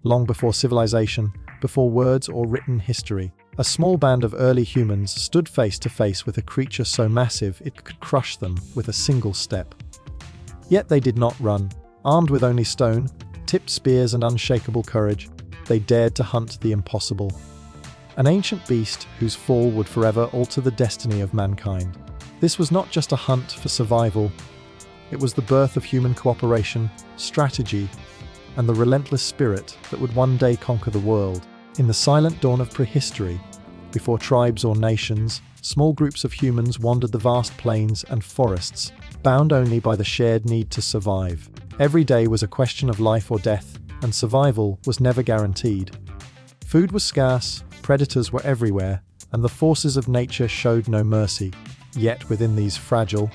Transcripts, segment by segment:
long before civilization, before words or written history. A small band of early humans stood face to face with a creature so massive it could crush them with a single step. Yet they did not run. Armed with only stone, tipped spears and unshakable courage, they dared to hunt the impossible. An ancient beast whose fall would forever alter the destiny of mankind. This was not just a hunt for survival. It was the birth of human cooperation, strategy, and the relentless spirit that would one day conquer the world. In the silent dawn of prehistory, before tribes or nations, small groups of humans wandered the vast plains and forests, bound only by the shared need to survive. Every day was a question of life or death, and survival was never guaranteed. Food was scarce, predators were everywhere, and the forces of nature showed no mercy. Yet within these fragile,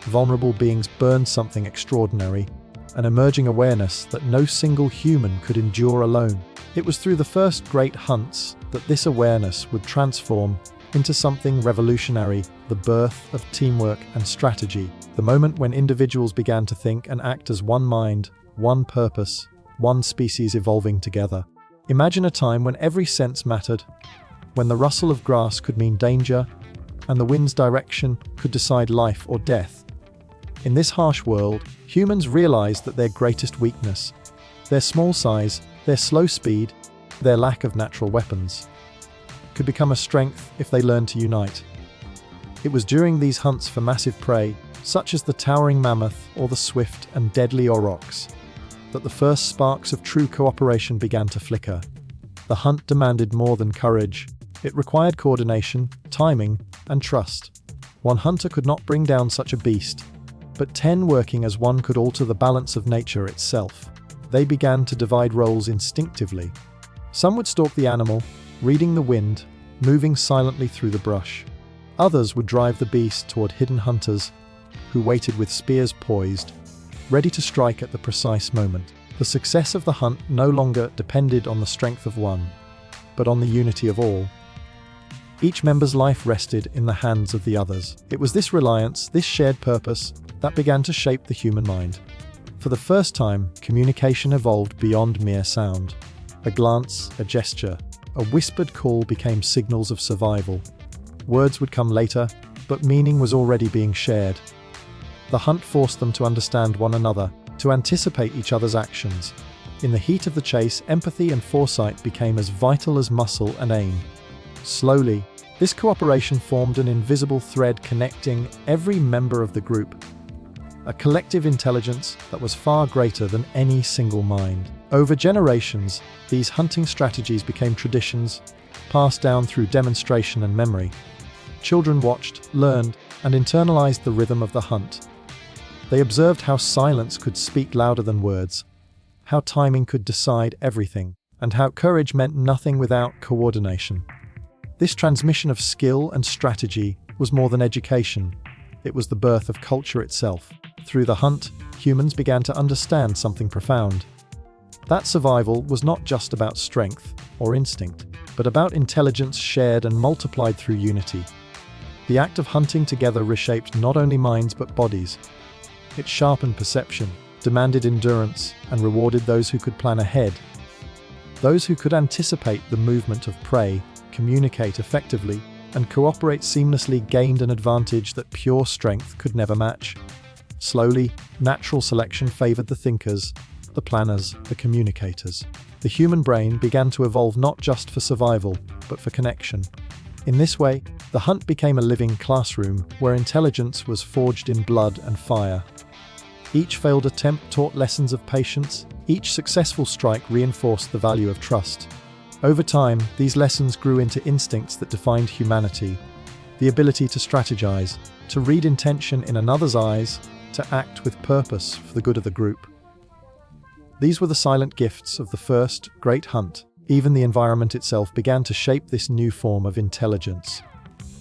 vulnerable beings burned something extraordinary, an emerging awareness that no single human could endure alone. It was through the first great hunts that this awareness would transform into something revolutionary, the birth of teamwork and strategy, the moment when individuals began to think and act as one mind, one purpose, one species evolving together. Imagine a time when every sense mattered, when the rustle of grass could mean danger, and the wind's direction could decide life or death. In this harsh world, humans realized that their greatest weakness, their small size, their slow speed, their lack of natural weapons, could become a strength if they learned to unite. It was during these hunts for massive prey, such as the towering mammoth or the swift and deadly aurochs, that the first sparks of true cooperation began to flicker. The hunt demanded more than courage. It required coordination, timing, and trust. One hunter could not bring down such a beast, but 10 working as one could alter the balance of nature itself. They began to divide roles instinctively. Some would stalk the animal, reading the wind, moving silently through the brush. Others would drive the beast toward hidden hunters, who waited with spears poised, ready to strike at the precise moment. The success of the hunt no longer depended on the strength of one, but on the unity of all. Each member's life rested in the hands of the others. It was this reliance, this shared purpose, that began to shape the human mind. For the first time, communication evolved beyond mere sound. A glance, a gesture, a whispered call became signals of survival. Words would come later, but meaning was already being shared. The hunt forced them to understand one another, to anticipate each other's actions. In the heat of the chase, empathy and foresight became as vital as muscle and aim. Slowly, this cooperation formed an invisible thread connecting every member of the group. A collective intelligence that was far greater than any single mind. Over generations, these hunting strategies became traditions, passed down through demonstration and memory. Children watched, learned, and internalized the rhythm of the hunt. They observed how silence could speak louder than words, how timing could decide everything, and how courage meant nothing without coordination. This transmission of skill and strategy was more than education. It was the birth of culture itself. Through the hunt, humans began to understand something profound. That survival was not just about strength or instinct, but about intelligence shared and multiplied through unity. The act of hunting together reshaped not only minds but bodies. It sharpened perception, demanded endurance, and rewarded those who could plan ahead. Those who could anticipate the movement of prey, communicate effectively, and cooperate seamlessly gained an advantage that pure strength could never match. Slowly, natural selection favored the thinkers, the planners, the communicators. The human brain began to evolve not just for survival, but for connection. In this way, the hunt became a living classroom where intelligence was forged in blood and fire. Each failed attempt taught lessons of patience. Each successful strike reinforced the value of trust. Over time, these lessons grew into instincts that defined humanity. The ability to strategize, to read intention in another's eyes, to act with purpose for the good of the group. These were the silent gifts of the first great hunt. Even the environment itself began to shape this new form of intelligence.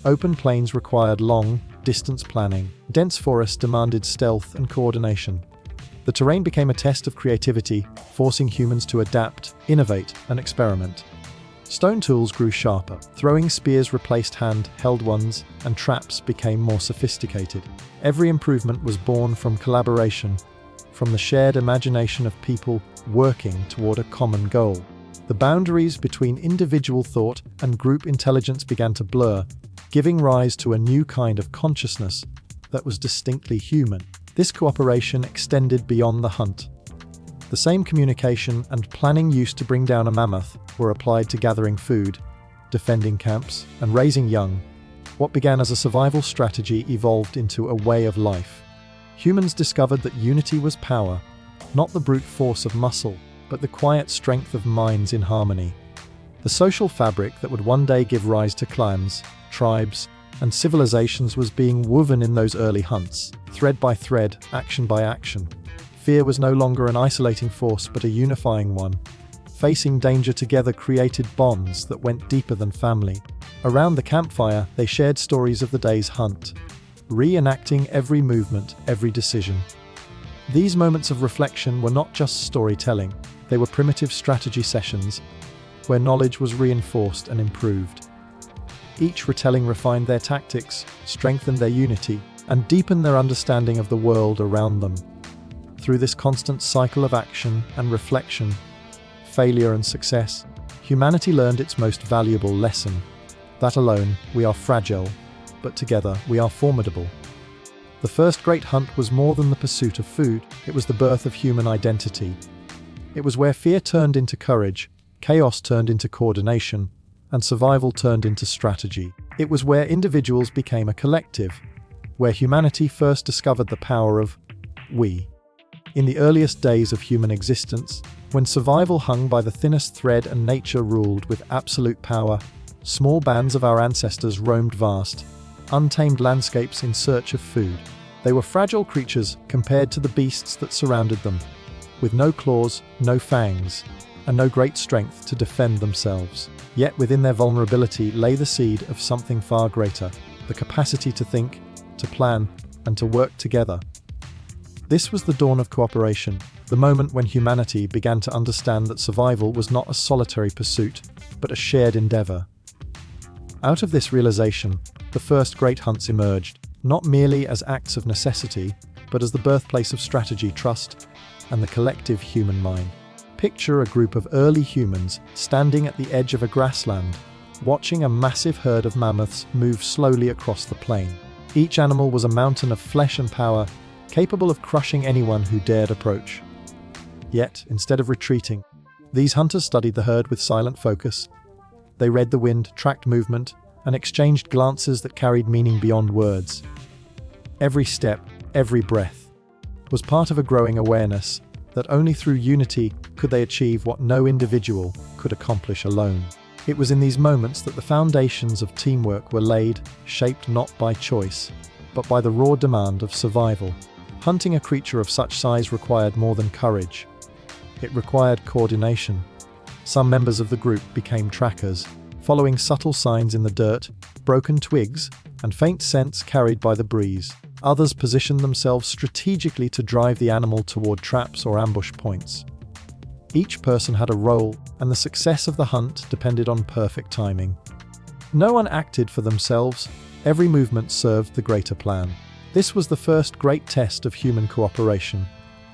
Open plains required long, distance planning. Dense forests demanded stealth and coordination. The terrain became a test of creativity, forcing humans to adapt, innovate, and experiment. Stone tools grew sharper. Throwing spears replaced hand-held ones, and traps became more sophisticated. Every improvement was born from collaboration, from the shared imagination of people working toward a common goal. The boundaries between individual thought and group intelligence began to blur, giving rise to a new kind of consciousness that was distinctly human. This cooperation extended beyond the hunt. The same communication and planning used to bring down a mammoth were applied to gathering food, defending camps, and raising young. What began as a survival strategy evolved into a way of life. Humans discovered that unity was power, not the brute force of muscle, but the quiet strength of minds in harmony. The social fabric that would one day give rise to clans, tribes, and civilizations was being woven in those early hunts, thread by thread, action by action. Fear was no longer an isolating force but a unifying one. Facing danger together created bonds that went deeper than family. Around the campfire, they shared stories of the day's hunt, reenacting every movement, every decision. These moments of reflection were not just storytelling, they were primitive strategy sessions where knowledge was reinforced and improved. Each retelling refined their tactics, strengthened their unity, and deepened their understanding of the world around them. Through this constant cycle of action and reflection, failure and success, humanity learned its most valuable lesson: that alone we are fragile, but together we are formidable. The first great hunt was more than the pursuit of food, it was the birth of human identity. It was where fear turned into courage, chaos turned into coordination, and survival turned into strategy. It was where individuals became a collective, where humanity first discovered the power of we. In the earliest days of human existence, when survival hung by the thinnest thread and nature ruled with absolute power, small bands of our ancestors roamed vast, untamed landscapes in search of food. They were fragile creatures compared to the beasts that surrounded them, with no claws, no fangs, and no great strength to defend themselves. Yet within their vulnerability lay the seed of something far greater, the capacity to think, to plan, and to work together. This was the dawn of cooperation, the moment when humanity began to understand that survival was not a solitary pursuit, but a shared endeavor. Out of this realization, the first great hunts emerged, not merely as acts of necessity, but as the birthplace of strategy, trust, and the collective human mind. Picture a group of early humans standing at the edge of a grassland, watching a massive herd of mammoths move slowly across the plain. Each animal was a mountain of flesh and power, capable of crushing anyone who dared approach. Yet, instead of retreating, these hunters studied the herd with silent focus. They read the wind, tracked movement, and exchanged glances that carried meaning beyond words. Every step, every breath, was part of a growing awareness that only through unity could they achieve what no individual could accomplish alone. It was in these moments that the foundations of teamwork were laid, shaped not by choice, but by the raw demand of survival. Hunting a creature of such size required more than courage. It required coordination. Some members of the group became trackers, following subtle signs in the dirt, broken twigs, and faint scents carried by the breeze. Others positioned themselves strategically to drive the animal toward traps or ambush points. Each person had a role, and the success of the hunt depended on perfect timing. No one acted for themselves, every movement served the greater plan. This was the first great test of human cooperation,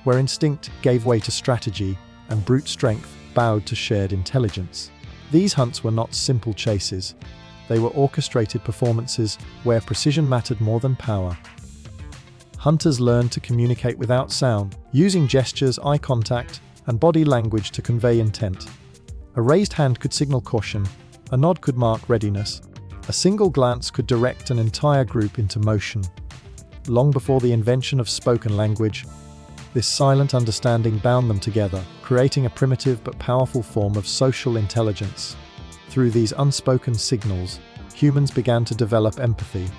where instinct gave way to strategy and brute strength bowed to shared intelligence. These hunts were not simple chases. They were orchestrated performances where precision mattered more than power. Hunters learned to communicate without sound, using gestures, eye contact, and body language to convey intent. A raised hand could signal caution, a nod could mark readiness, a single glance could direct an entire group into motion. Long before the invention of spoken language, this silent understanding bound them together, creating a primitive but powerful form of social intelligence. Through these unspoken signals, humans began to develop empathy,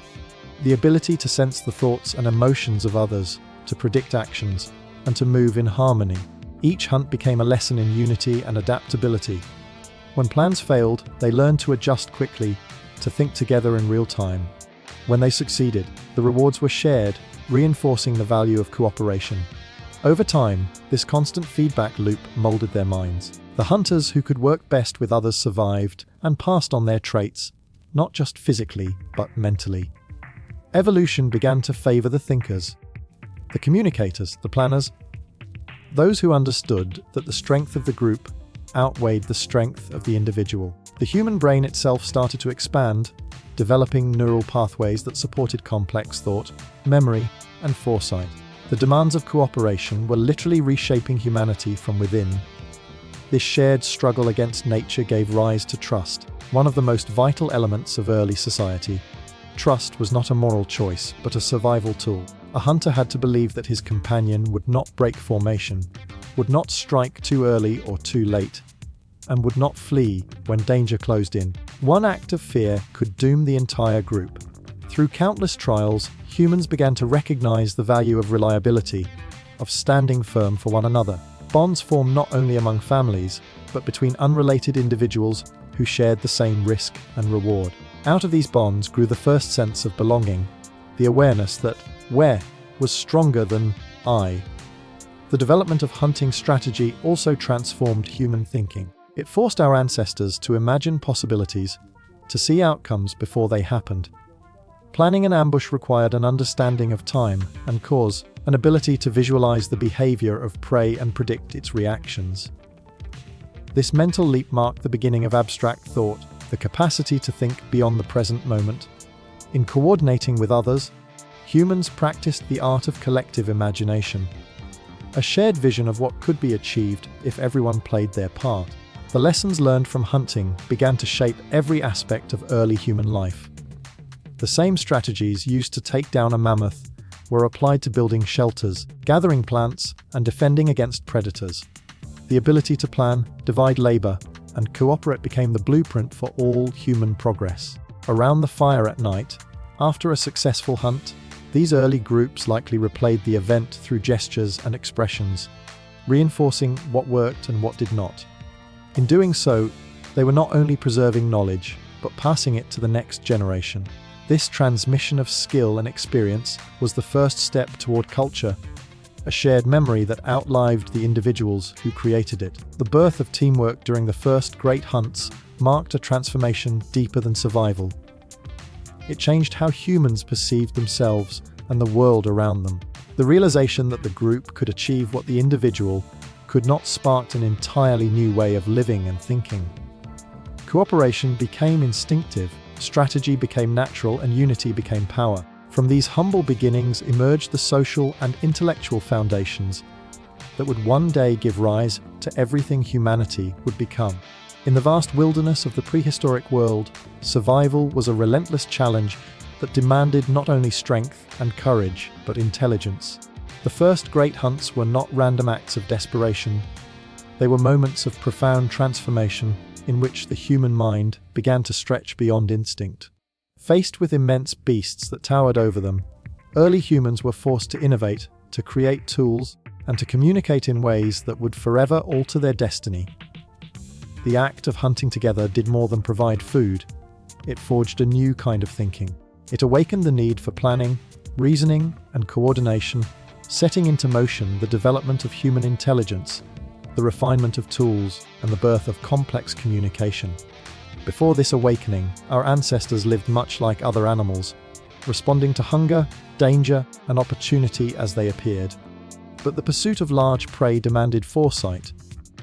the ability to sense the thoughts and emotions of others, to predict actions, and to move in harmony. Each hunt became a lesson in unity and adaptability. When plans failed, they learned to adjust quickly, to think together in real time. When they succeeded, the rewards were shared, reinforcing the value of cooperation. Over time, this constant feedback loop molded their minds. The hunters who could work best with others survived and passed on their traits, not just physically, but mentally. Evolution began to favor the thinkers, the communicators, the planners, Those who understood that the strength of the group outweighed the strength of the individual. The human brain itself started to expand, developing neural pathways that supported complex thought, memory, and foresight. The demands of cooperation were literally reshaping humanity from within. This shared struggle against nature gave rise to trust, one of the most vital elements of early society. Trust was not a moral choice, but a survival tool. A hunter had to believe that his companion would not break formation, would not strike too early or too late, and would not flee when danger closed in. One act of fear could doom the entire group. Through countless trials, humans began to recognize the value of reliability, of standing firm for one another. Bonds formed not only among families, but between unrelated individuals who shared the same risk and reward. Out of these bonds grew the first sense of belonging, the awareness that "where" was stronger than "I." The development of hunting strategy also transformed human thinking. It forced our ancestors to imagine possibilities, to see outcomes before they happened. Planning an ambush required an understanding of time and cause, an ability to visualize the behavior of prey and predict its reactions. This mental leap marked the beginning of abstract thought, the capacity to think beyond the present moment. In coordinating with others, humans practiced the art of collective imagination, a shared vision of what could be achieved if everyone played their part. The lessons learned from hunting began to shape every aspect of early human life. The same strategies used to take down a mammoth were applied to building shelters, gathering plants, and defending against predators. The ability to plan, divide labor, and cooperate became the blueprint for all human progress. Around the fire at night, after a successful hunt, these early groups likely replayed the event through gestures and expressions, reinforcing what worked and what did not. In doing so, they were not only preserving knowledge, but passing it to the next generation. This transmission of skill and experience was the first step toward culture, a shared memory that outlived the individuals who created it. The birth of teamwork during the first great hunts marked a transformation deeper than survival. It changed how humans perceived themselves and the world around them. The realization that the group could achieve what the individual could not sparked an entirely new way of living and thinking. Cooperation became instinctive, strategy became natural, and unity became power. From these humble beginnings emerged the social and intellectual foundations that would one day give rise to everything humanity would become. In the vast wilderness of the prehistoric world, survival was a relentless challenge that demanded not only strength and courage, but intelligence. The first great hunts were not random acts of desperation. They were moments of profound transformation in which the human mind began to stretch beyond instinct. Faced with immense beasts that towered over them, early humans were forced to innovate, to create tools, and to communicate in ways that would forever alter their destiny. The act of hunting together did more than provide food. It forged a new kind of thinking. It awakened the need for planning, reasoning, and coordination, setting into motion the development of human intelligence, the refinement of tools, and the birth of complex communication. Before this awakening, our ancestors lived much like other animals, responding to hunger, danger, and opportunity as they appeared. But the pursuit of large prey demanded foresight.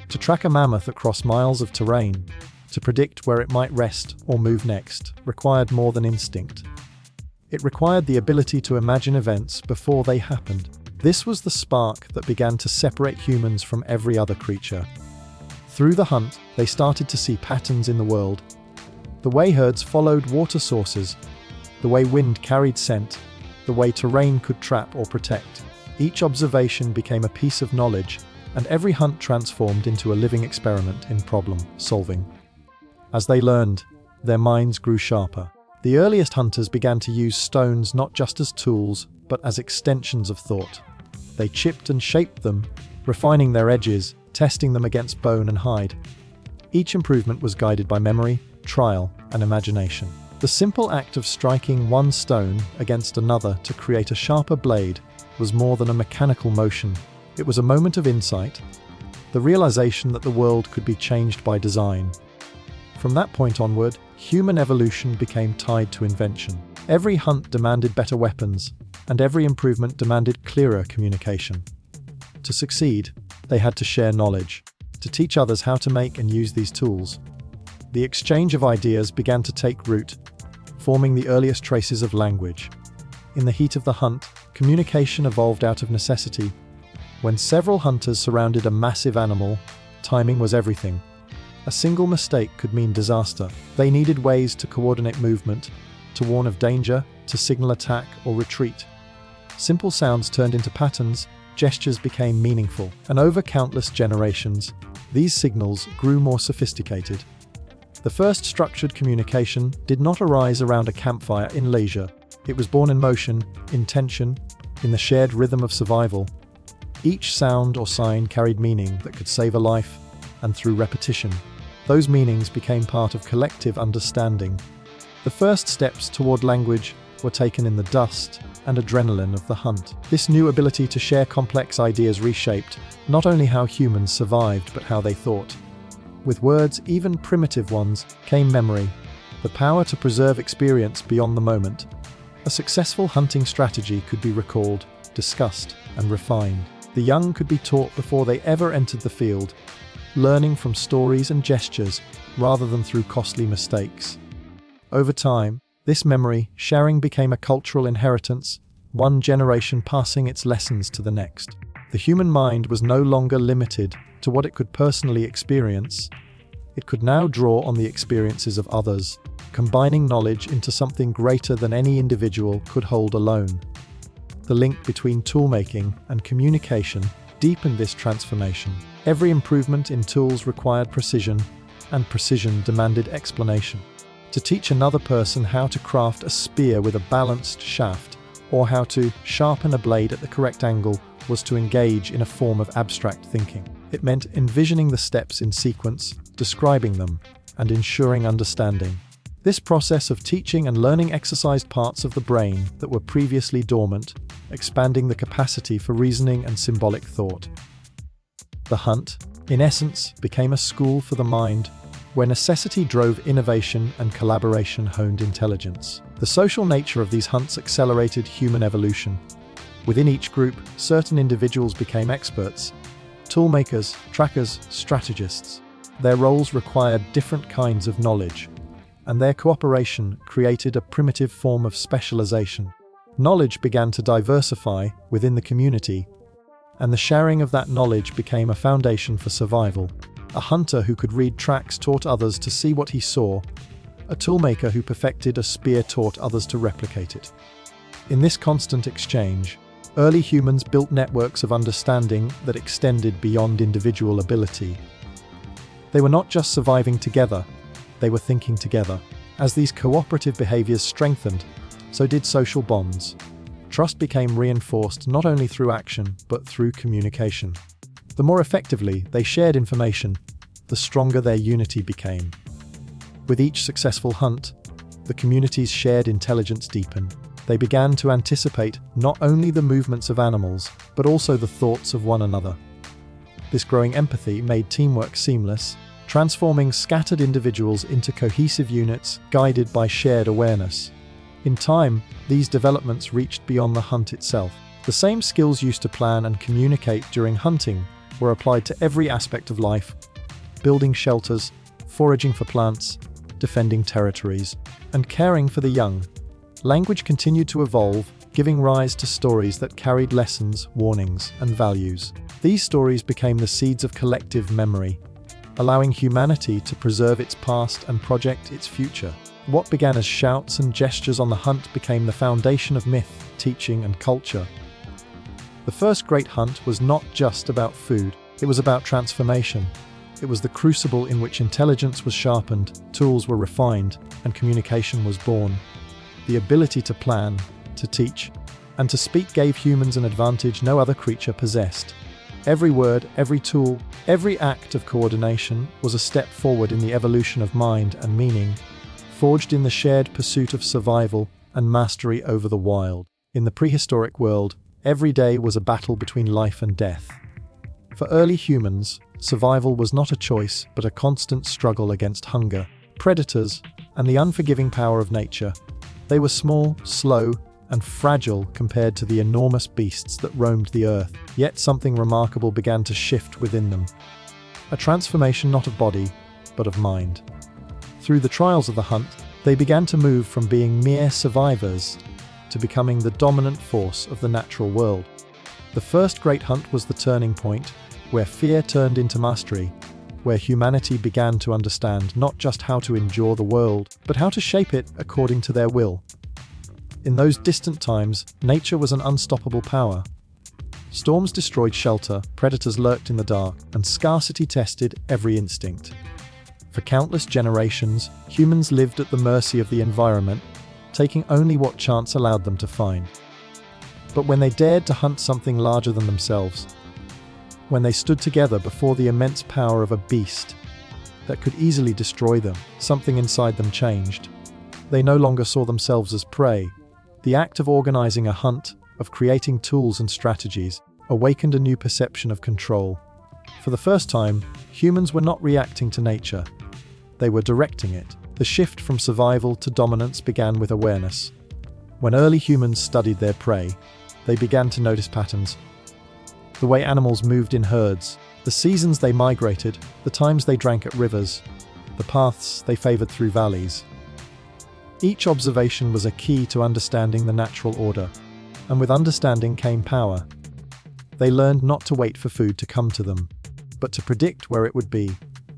To track a mammoth across miles of terrain, to predict where it might rest or move next, required more than instinct. It required the ability to imagine events before they happened. This was the spark that began to separate humans from every other creature. Through the hunt, they started to see patterns in the world. The way herds followed water sources, the way wind carried scent, the way terrain could trap or protect. Each observation became a piece of knowledge, and every hunt transformed into a living experiment in problem solving. As they learned, their minds grew sharper. The earliest hunters began to use stones not just as tools, but as extensions of thought. They chipped and shaped them, refining their edges, testing them against bone and hide. Each improvement was guided by memory, trial, and imagination. The simple act of striking one stone against another to create a sharper blade was more than a mechanical motion. It was a moment of insight, the realization that the world could be changed by design. From that point onward, human evolution became tied to invention. Every hunt demanded better weapons, and every improvement demanded clearer communication. To succeed, They had to share knowledge, to teach others how to make and use these tools. The exchange of ideas began to take root, forming the earliest traces of language. In the heat of the hunt, communication evolved out of necessity. When several hunters surrounded a massive animal, timing was everything. A single mistake could mean disaster. They needed ways to coordinate movement, to warn of danger, to signal attack or retreat. Simple sounds turned into patterns, gestures became meaningful, and over countless generations, these signals grew more sophisticated. The first structured communication did not arise around a campfire in leisure. It was born in motion, in tension, in the shared rhythm of survival. Each sound or sign carried meaning that could save a life, and through repetition, those meanings became part of collective understanding. The first steps toward language were taken in the dust and adrenaline of the hunt. This new ability to share complex ideas reshaped not only how humans survived, but how they thought. With words, even primitive ones, came memory, the power to preserve experience beyond the moment. A successful hunting strategy could be recalled, discussed, and refined. The young could be taught before they ever entered the field, learning from stories and gestures rather than through costly mistakes. Over time, this memory sharing became a cultural inheritance, one generation passing its lessons to the next. The human mind was no longer limited to what it could personally experience. It could now draw on the experiences of others, combining knowledge into something greater than any individual could hold alone. The link between toolmaking and communication deepened this transformation. Every improvement in tools required precision, and precision demanded explanation. To teach another person how to craft a spear with a balanced shaft, or how to sharpen a blade at the correct angle, was to engage in a form of abstract thinking. It meant envisioning the steps in sequence, describing them, and ensuring understanding. This process of teaching and learning exercised parts of the brain that were previously dormant, expanding the capacity for reasoning and symbolic thought. The hunt, in essence, became a school for the mind, where necessity drove innovation and collaboration honed intelligence. The social nature of these hunts accelerated human evolution. Within each group, certain individuals became experts, toolmakers, trackers, strategists. Their roles required different kinds of knowledge, and their cooperation created a primitive form of specialization. Knowledge began to diversify within the community, and the sharing of that knowledge became a foundation for survival. A hunter who could read tracks taught others to see what he saw. A toolmaker who perfected a spear taught others to replicate it. In this constant exchange, early humans built networks of understanding that extended beyond individual ability. They were not just surviving together, they were thinking together. As these cooperative behaviors strengthened, so did social bonds. Trust became reinforced not only through action, but through communication. The more effectively they shared information, the stronger their unity became. With each successful hunt, the community's shared intelligence deepened. They began to anticipate not only the movements of animals, but also the thoughts of one another. This growing empathy made teamwork seamless, transforming scattered individuals into cohesive units guided by shared awareness. In time, these developments reached beyond the hunt itself. The same skills used to plan and communicate during hunting were applied to every aspect of life: building shelters, foraging for plants, defending territories, and caring for the young. Language continued to evolve, giving rise to stories that carried lessons, warnings, and values. These stories became the seeds of collective memory, allowing humanity to preserve its past and project its future. What began as shouts and gestures on the hunt became the foundation of myth, teaching, and culture. The first great hunt was not just about food, it was about transformation. It was the crucible in which intelligence was sharpened, tools were refined, and communication was born. The ability to plan, to teach, and to speak gave humans an advantage no other creature possessed. Every word, every tool, every act of coordination was a step forward in the evolution of mind and meaning, forged in the shared pursuit of survival and mastery over the wild. In the prehistoric world, every day was a battle between life and death. For early humans, survival was not a choice, but a constant struggle against hunger, predators, and the unforgiving power of nature. They were small, slow, and fragile compared to the enormous beasts that roamed the earth. Yet something remarkable began to shift within them. A transformation not of body, but of mind. Through the trials of the hunt, they began to move from being mere survivors to becoming the dominant force of the natural world. The first great hunt was the turning point, where fear turned into mastery, where humanity began to understand not just how to endure the world, but how to shape it according to their will. In those distant times, nature was an unstoppable power. Storms destroyed shelter, predators lurked in the dark, and scarcity tested every instinct. For countless generations, humans lived at the mercy of the environment, taking only what chance allowed them to find. But when they dared to hunt something larger than themselves, when they stood together before the immense power of a beast that could easily destroy them, something inside them changed. They no longer saw themselves as prey. The act of organizing a hunt, of creating tools and strategies, awakened a new perception of control. For the first time, humans were not reacting to nature. They were directing it. The shift from survival to dominance began with awareness. When early humans studied their prey, they began to notice patterns. The way animals moved in herds, the seasons they migrated, the times they drank at rivers, the paths they favored through valleys. Each observation was a key to understanding the natural order, and with understanding came power. They learned not to wait for food to come to them, but to predict where it would be,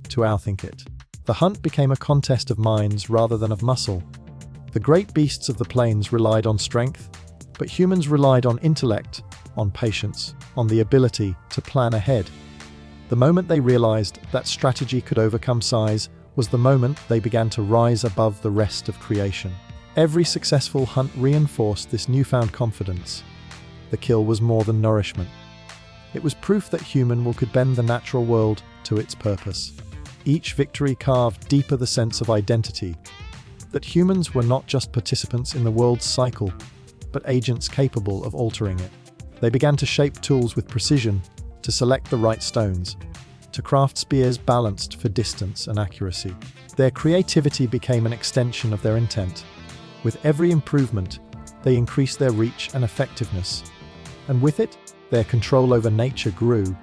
to outthink it. The hunt became a contest of minds rather than of muscle. The great beasts of the plains relied on strength, but humans relied on intellect, on patience, on the ability to plan ahead. The moment they realized that strategy could overcome size was the moment they began to rise above the rest of creation. Every successful hunt reinforced this newfound confidence. The kill was more than nourishment. It was proof that human will could bend the natural world to its purpose. Each victory carved deeper the sense of identity, that humans were not just participants in the world's cycle, but agents capable of altering it. They began to shape tools with precision, to select the right stones, to craft spears balanced for distance and accuracy. Their creativity became an extension of their intent. With every improvement, they increased their reach and effectiveness. And with it, their control over nature grew.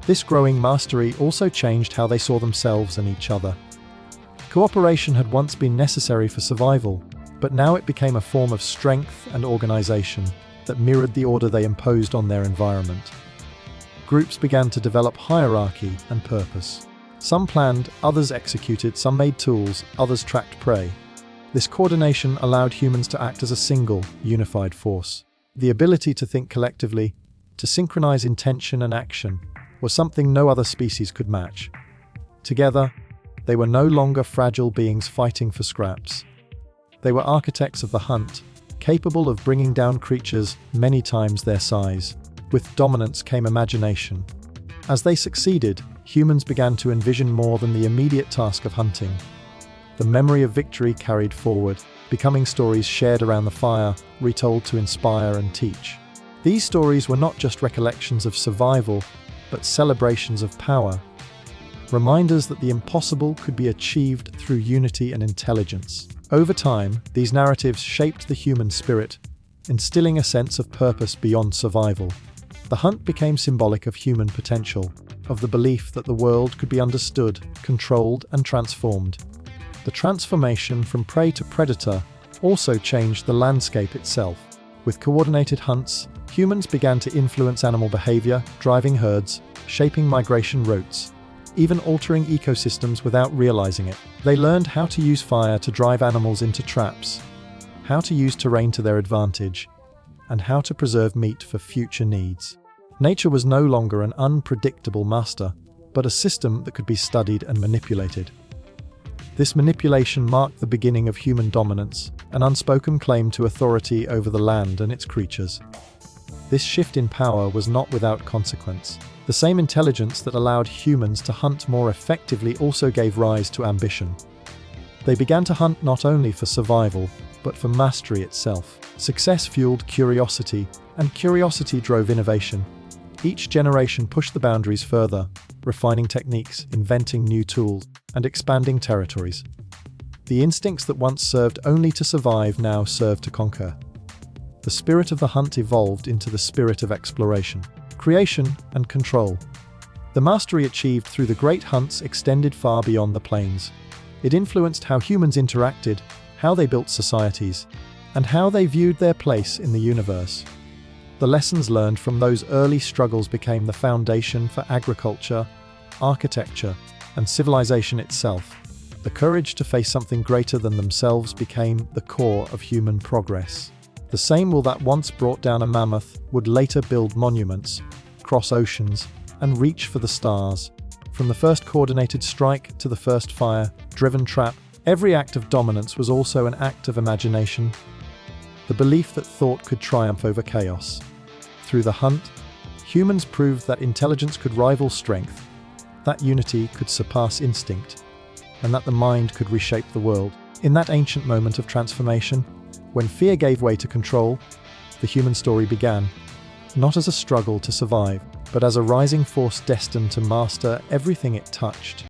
This growing mastery also changed how they saw themselves and each other. Cooperation had once been necessary for survival, but now it became a form of strength and organization that mirrored the order they imposed on their environment. Groups began to develop hierarchy and purpose. Some planned, others executed, some made tools, others tracked prey. This coordination allowed humans to act as a single, unified force. The ability to think collectively, to synchronize intention and action, was something no other species could match. Together, they were no longer fragile beings fighting for scraps. They were architects of the hunt, capable of bringing down creatures many times their size. With dominance came imagination. As they succeeded, humans began to envision more than the immediate task of hunting. The memory of victory carried forward, becoming stories shared around the fire, retold to inspire and teach. These stories were not just recollections of survival, but celebrations of power. Reminders that the impossible could be achieved through unity and intelligence. Over time, these narratives shaped the human spirit, instilling a sense of purpose beyond survival. The hunt became symbolic of human potential, of the belief that the world could be understood, controlled, and transformed. The transformation from prey to predator also changed the landscape itself. With coordinated hunts, humans began to influence animal behavior, driving herds, shaping migration routes, even altering ecosystems without realizing it. They learned how to use fire to drive animals into traps, how to use terrain to their advantage, and how to preserve meat for future needs. Nature was no longer an unpredictable master, but a system that could be studied and manipulated. This manipulation marked the beginning of human dominance, an unspoken claim to authority over the land and its creatures. This shift in power was not without consequence. The same intelligence that allowed humans to hunt more effectively also gave rise to ambition. They began to hunt not only for survival, but for mastery itself. Success fueled curiosity, and curiosity drove innovation. Each generation pushed the boundaries further, refining techniques, inventing new tools, and expanding territories. The instincts that once served only to survive now served to conquer. The the spirit of the hunt evolved into the spirit of exploration, creation, and control. The mastery achieved through the great hunts extended far beyond the plains. It influenced how humans interacted, how they built societies, and how they viewed their place in the universe. The lessons learned from those early struggles became the foundation for agriculture, architecture, and civilization itself. The courage to face something greater than themselves became the core of human progress. The same will that once brought down a mammoth would later build monuments, cross oceans, and reach for the stars. From the first coordinated strike to the first fire-driven trap, every act of dominance was also an act of imagination, the belief that thought could triumph over chaos. Through the hunt, humans proved that intelligence could rival strength, that unity could surpass instinct, and that the mind could reshape the world. In that ancient moment of transformation, when fear gave way to control, the human story began, not as a struggle to survive, but as a rising force destined to master everything it touched.